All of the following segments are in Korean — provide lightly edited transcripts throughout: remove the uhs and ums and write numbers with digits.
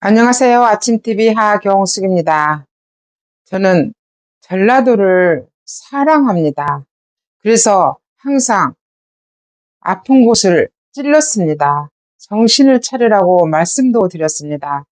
안녕하세요. 아침TV 하경숙입니다. 저는 전라도를 사랑합니다. 그래서 항상 아픈 곳을 찔렀습니다. 정신을 차리라고 말씀도 드렸습니다.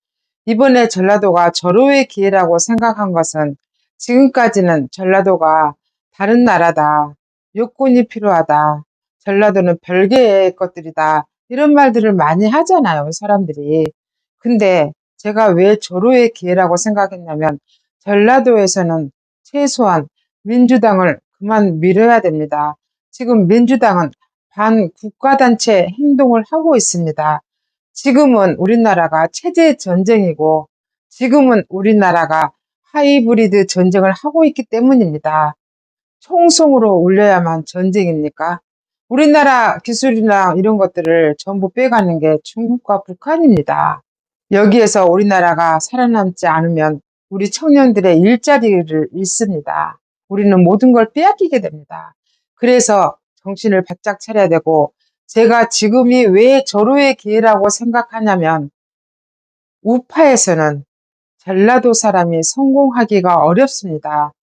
이번에 전라도가 절호의 기회라고 생각한 것은 지금까지는 전라도가 다른 나라다, 요건이 필요하다, 전라도는 별개의 것들이다, 이런 말들을 많이 하잖아요, 사람들이. 근데 제가 왜 절호의 기회라고 생각했냐면 전라도에서는 최소한 민주당을 그만 밀어야 됩니다. 지금 민주당은 반국가단체 행동을 하고 있습니다. 지금은 우리나라가 체제 전쟁이고 지금은 우리나라가 하이브리드 전쟁을 하고 있기 때문입니다. 총성으로 울려야만 전쟁입니까? 우리나라 기술이나 이런 것들을 전부 빼가는 게 중국과 북한입니다. 여기에서 우리나라가 살아남지 않으면 우리 청년들의 일자리를 잃습니다. 우리는 모든 걸 빼앗기게 됩니다. 그래서 정신을 바짝 차려야 되고, 제가 지금이 왜 절호의 기회라고 생각하냐면 우파에서는 전라도 사람이 성공하기가 어렵습니다.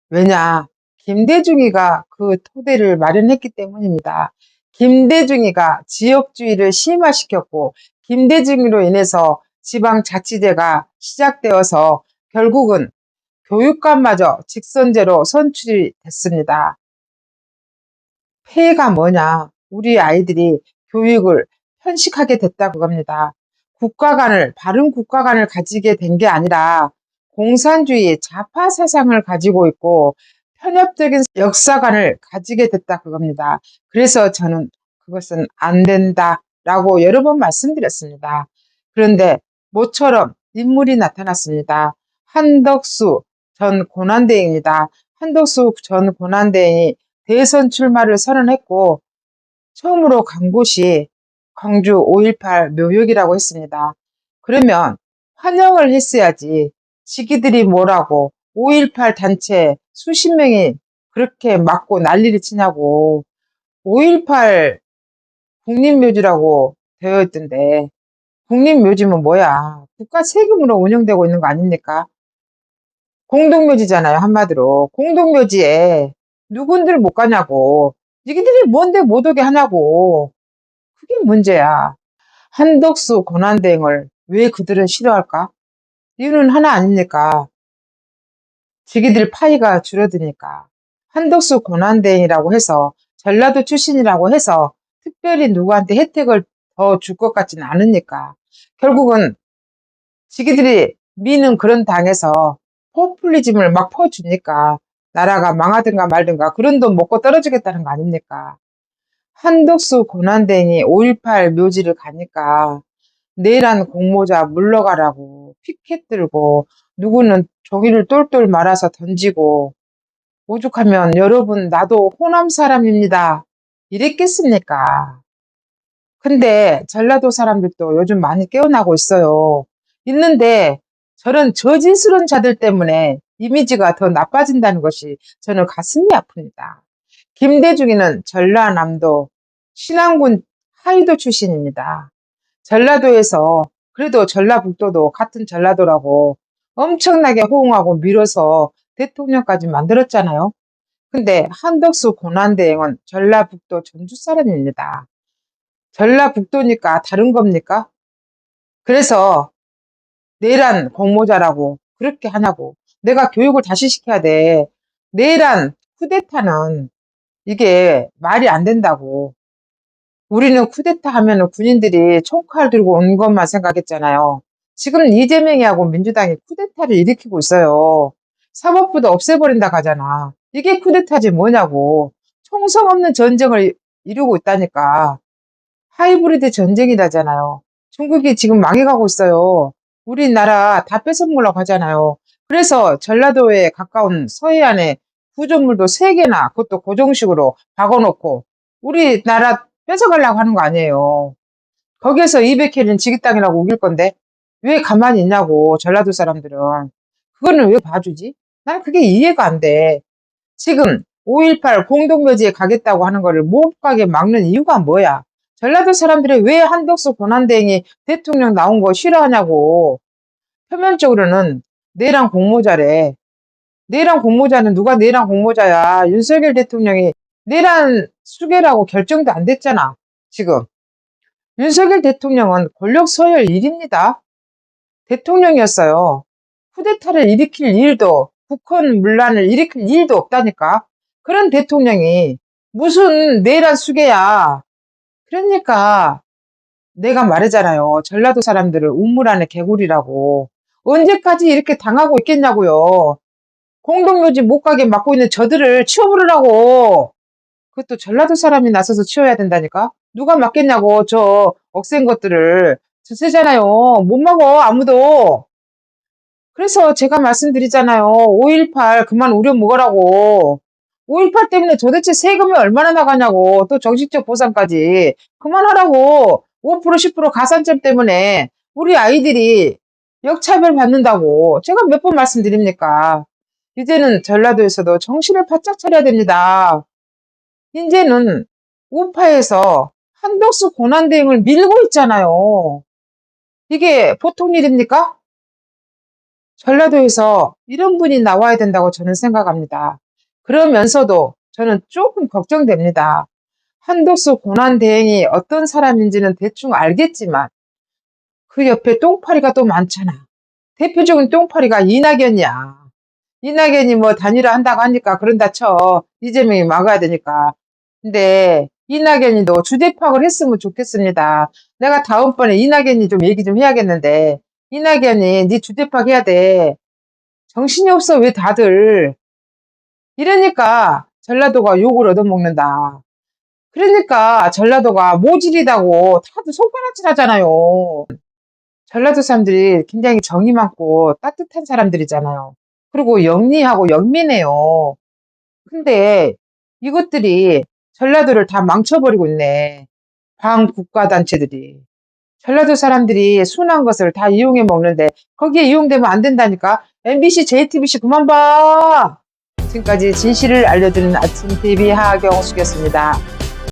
왜냐? 김대중이가 그 토대를 마련했기 때문입니다. 김대중이가 지역주의를 심화시켰고 김대중으로 인해서 지방자치제가 시작되어서 결국은 교육감마저 직선제로 선출이 됐습니다. 폐해가 뭐냐? 우리 아이들이 교육을 편식하게 됐다 그겁니다. 바른 국가관을 가지게 된 게 아니라 공산주의 좌파 사상을 가지고 있고 편협적인 역사관을 가지게 됐다 그겁니다. 그래서 저는 그것은 안 된다라고 여러 번 말씀드렸습니다. 그런데 모처럼 인물이 나타났습니다. 한덕수 전 고난대행입니다. 한덕수 전 고난대행이 대선 출마를 선언했고 처음으로 간 곳이 광주 5.18 묘역이라고 했습니다. 그러면 환영을 했어야지. 지기들이 뭐라고 5.18 단체 수십 명이 그렇게 맞고 난리를 치냐고. 5.18 국립묘지라고 되어 있던데 국립묘지면 뭐야? 국가 세금으로 운영되고 있는 거 아닙니까? 공동묘지잖아요, 한마디로. 공동묘지에 누군들 못 가냐고. 니기들이 뭔데 못 오게 하냐고. 그게 문제야. 한덕수 권한대행을 왜 그들은 싫어할까? 이유는 하나 아닙니까? 지기들 파이가 줄어드니까. 한덕수 권한대행이라고 해서 전라도 출신이라고 해서 특별히 누구한테 혜택을 더 줄 것 같지는 않으니까. 결국은 지기들이 미는 그런 당에서 포퓰리즘을 막 퍼주니까 나라가 망하든가 말든가 그런 돈 먹고 떨어지겠다는 거 아닙니까? 한덕수 고난대행이 5.18 묘지를 가니까 내란 공모자 물러가라고 피켓 들고 누구는 종이를 똘똘 말아서 던지고 오죽하면 여러분 나도 호남 사람입니다 이랬겠습니까? 근데 전라도 사람들도 요즘 많이 깨어나고 있어요. 있는데 저런 저질스러운 자들 때문에 이미지가 더 나빠진다는 것이 저는 가슴이 아픕니다. 김대중이는 전라남도 신안군 하이도 출신입니다. 전라도에서 그래도 전라북도도 같은 전라도라고 엄청나게 호응하고 밀어서 대통령까지 만들었잖아요. 근데 한덕수 고난대행은 전라북도 전주 사람입니다. 전라북도니까 다른 겁니까? 그래서 내란 공모자라고 그렇게 하냐고. 내가 교육을 다시 시켜야 돼. 내란 쿠데타는 이게 말이 안 된다고. 우리는 쿠데타 하면은 군인들이 총칼 들고 온 것만 생각했잖아요. 지금 이재명이하고 민주당이 쿠데타를 일으키고 있어요. 사법부도 없애버린다 하잖아. 이게 쿠데타지 뭐냐고. 총성 없는 전쟁을 이루고 있다니까. 하이브리드 전쟁이라잖아요. 중국이 지금 망해가고 있어요. 우리나라 다 뺏어먹으려고 하잖아요. 그래서 전라도에 가까운 서해안에 구조물도 3개나 그것도 고정식으로 박아놓고 우리나라 뺏어가려고 하는 거 아니에요. 거기에서 200캐리는 지기 땅이라고 우길 건데 왜 가만히 있냐고 전라도 사람들은. 그거는 왜 봐주지? 난 그게 이해가 안 돼. 지금 5.18 공동묘지에 가겠다고 하는 거를 못 가게 막는 이유가 뭐야? 전라도 사람들이 왜 한덕수 고난대행이 대통령 나온 거 싫어하냐고. 표면적으로는 내랑 공모자래. 내란 공모자는 누가 내란 공모자야. 윤석열 대통령이 내란 수계라고 결정도 안 됐잖아. 지금. 윤석열 대통령은 권력 서열 1입니다. 대통령이었어요. 쿠데타를 일으킬 일도, 북한 문란을 일으킬 일도 없다니까. 그런 대통령이 무슨 내란 수계야. 그러니까 내가 말하잖아요. 전라도 사람들을 우물 안에 개구리라고. 언제까지 이렇게 당하고 있겠냐고요. 공동묘지 못 가게 막고 있는 저들을 치워버리라고. 그것도 전라도 사람이 나서서 치워야 된다니까. 누가 막겠냐고. 저 억센 것들을. 저 세잖아요. 못 막어 아무도. 그래서 제가 말씀드리잖아요. 5.18 그만 우려 먹으라고. 5.18 때문에 도대체 세금이 얼마나 나가냐고. 또 정신적 보상까지. 그만하라고. 5% 10% 가산점 때문에 우리 아이들이 역차별 받는다고. 제가 몇 번 말씀드립니까? 이제는 전라도에서도 정신을 바짝 차려야 됩니다. 이제는 우파에서 한덕수 고난대행을 밀고 있잖아요. 이게 보통 일입니까? 전라도에서 이런 분이 나와야 된다고 저는 생각합니다. 그러면서도 저는 조금 걱정됩니다. 한덕수 고난대행이 어떤 사람인지는 대충 알겠지만 그 옆에 똥파리가 또 많잖아. 대표적인 똥파리가 이낙연이야. 이낙연이 뭐 단일화 한다고 하니까 그런다 쳐. 이재명이 막아야 되니까. 근데 이낙연이도 주대 파악을 했으면 좋겠습니다. 내가 다음번에 이낙연이 좀 얘기 좀 해야겠는데 이낙연이 네 주대 파악 해야 돼. 정신이 없어 왜 다들. 이러니까 전라도가 욕을 얻어먹는다. 그러니까 전라도가 모질이다고 다들 손가락질 하잖아요. 전라도 사람들이 굉장히 정이 많고 따뜻한 사람들이잖아요. 그리고 영리하고 영민해요. 근데 이것들이 전라도를 다 망쳐버리고 있네. 반국가단체들이. 전라도 사람들이 순한 것을 다 이용해 먹는데 거기에 이용되면 안 된다니까. MBC, JTBC 그만 봐. 지금까지 진실을 알려드리는 아침 TV 하경숙이었습니다.